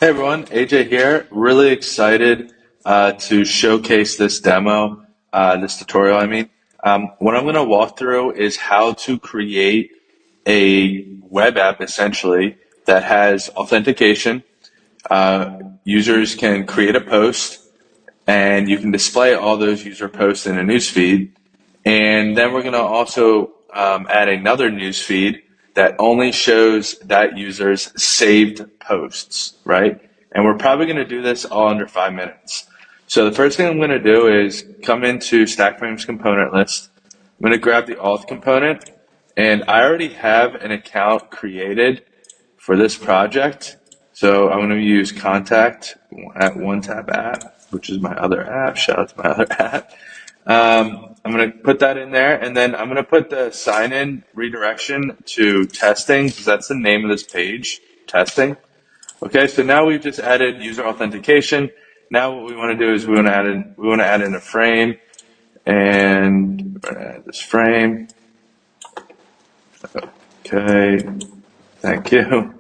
Hey everyone, AJ here. Really excited to showcase this demo, this tutorial, I mean. What I'm going to walk through is how to create a web app essentially that has authentication. Users can create a post and you can display all those user posts in a newsfeed. And then we're going to also add another newsfeed that only shows that user's saved posts, right? And we're probably going to do this all under 5 minutes. So the first thing I'm going to do is come into stackFrames component list. I'm going to grab the auth component, and I already have an account created for this project. So I'm going to use contact at OneTap app, which is my other app. Shout out to my other app. I'm going to put that in there, and then I'm going to put the sign-in redirection to testing, because that's the name of this page, testing. Okay, so now we've just added user authentication. Now what we want to do is we want to add in a frame, and we're going to add this frame. Okay, thank you.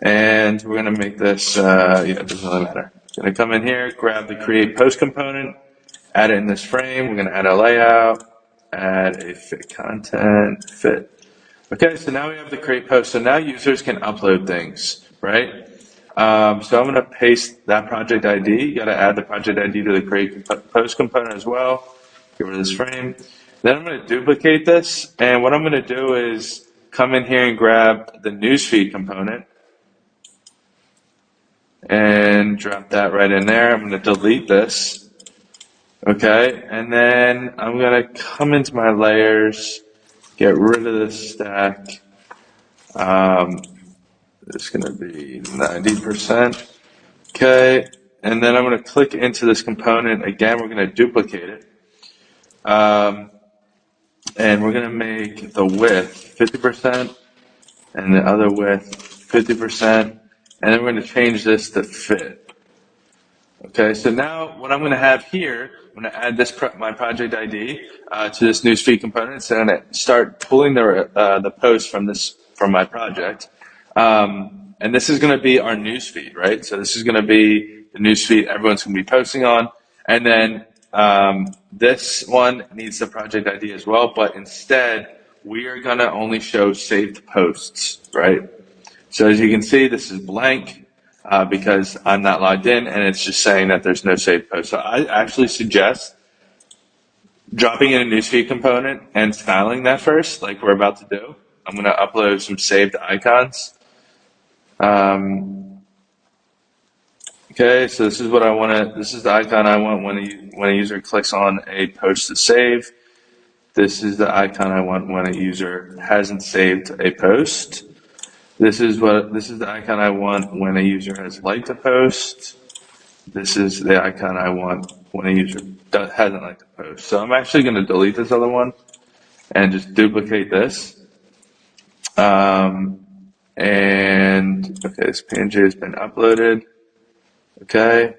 And we're going to make this, it doesn't really matter. Going to come in here, grab the create post component, add it in this frame. We're going to add a layout, add a fit content, fit. Okay, so now we have the create post. So now users can upload things, right? So I'm going to paste that project ID. You got to add the project ID to the create post component as well. Get rid of this frame. Then I'm going to duplicate this. And what I'm going to do is come in here and grab the newsfeed component and drop that right in there. I'm going to delete this. Okay, and then I'm going to come into my layers, get rid of this stack. It's going to be 90%. Okay, and then I'm going to click into this component. Again, we're going to duplicate it. And we're going to make the width 50% and the other width 50%. And then we're going to change this to fit. Okay, so now what I'm going to have here, I'm going to add this my project ID to this newsfeed component. So I'm going to start pulling the post from my project, and this is going to be our newsfeed, right? So this is going to be the newsfeed everyone's going to be posting on, and then this one needs the project ID as well. But instead, we are going to only show saved posts, right? So as you can see, this is blank because I'm not logged in, and it's just saying that there's no saved post. So I actually suggest dropping in a newsfeed component and styling that first, like we're about to do. I'm going to upload some saved icons. Okay, so this is what I want to. This is the icon I want when a user clicks on a post to save. This is the icon I want when a user hasn't saved a post. This is the icon I want when a user has liked a post. This is the icon I want when a user hasn't liked a post. So I'm actually going to delete this other one and just duplicate this. And okay, this PNG has been uploaded. Okay,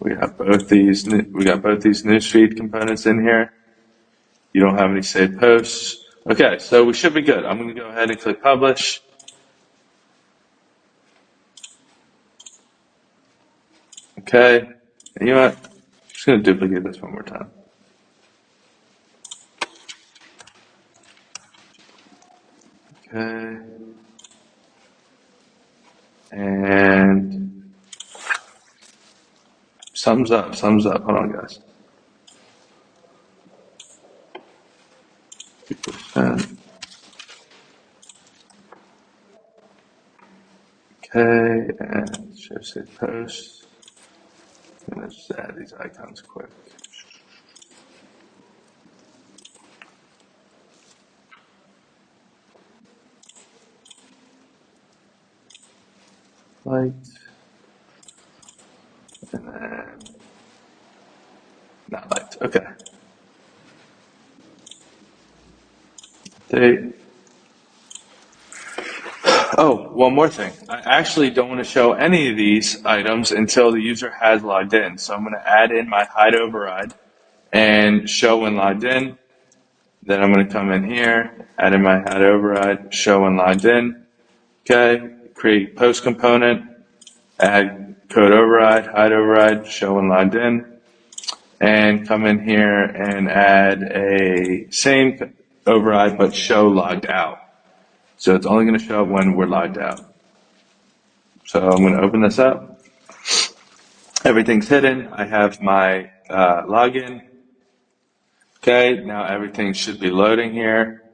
we got both these newsfeed components in here. You don't have any saved posts. Okay, so we should be good. I'm going to go ahead and click publish. Okay, and you know what? I'm just going to duplicate this one more time. Okay, and thumbs up. Hold on, guys. 2%. Okay, and show save posts. I'm going to just add these icons quick. Liked, and then not liked. Okay. Date. Oh, one more thing. I actually don't want to show any of these items until the user has logged in. So I'm going to add in my hide override and show when logged in. Then I'm going to come in here, add in my hide override, show when logged in. Okay, create post component, add code override, hide override, show when logged in, and come in here and add a same override but show logged out. So it's only going to show up when we're logged out. So I'm going to open this up. Everything's hidden. I have my login. Okay, now everything should be loading here.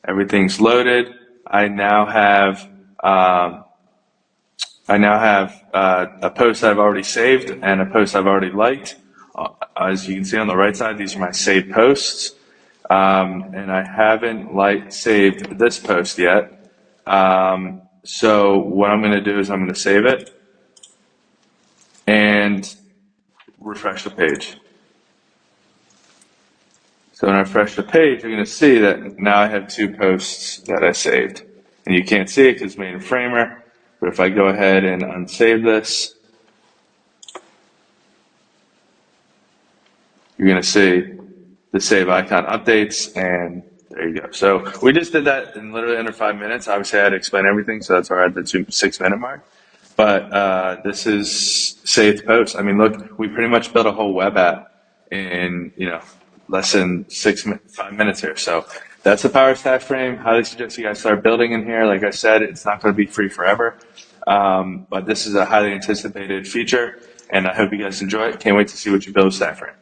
Everything's loaded. I now have a post I've already saved and a post I've already liked. As you can see on the right side, these are my saved posts. And I haven't saved this post yet. So what I'm going to do is I'm going to save it and refresh the page. So when I refresh the page, you're going to see that now I have two posts that I saved. And you can't see it because it's made in Framer. But if I go ahead and unsave this, you're going to see the save icon updates, and there you go. So we just did that in literally under 5 minutes. Obviously, I had to explain everything, so that's why I had the 6-minute mark. But this is saved posts. I mean, look, we pretty much built a whole web app in less than 5 minutes here. So that's the power of stackFrame. Highly suggest you guys start building in here. Like I said, it's not going to be free forever, but this is a highly anticipated feature, and I hope you guys enjoy it. Can't wait to see what you build with stackFrame.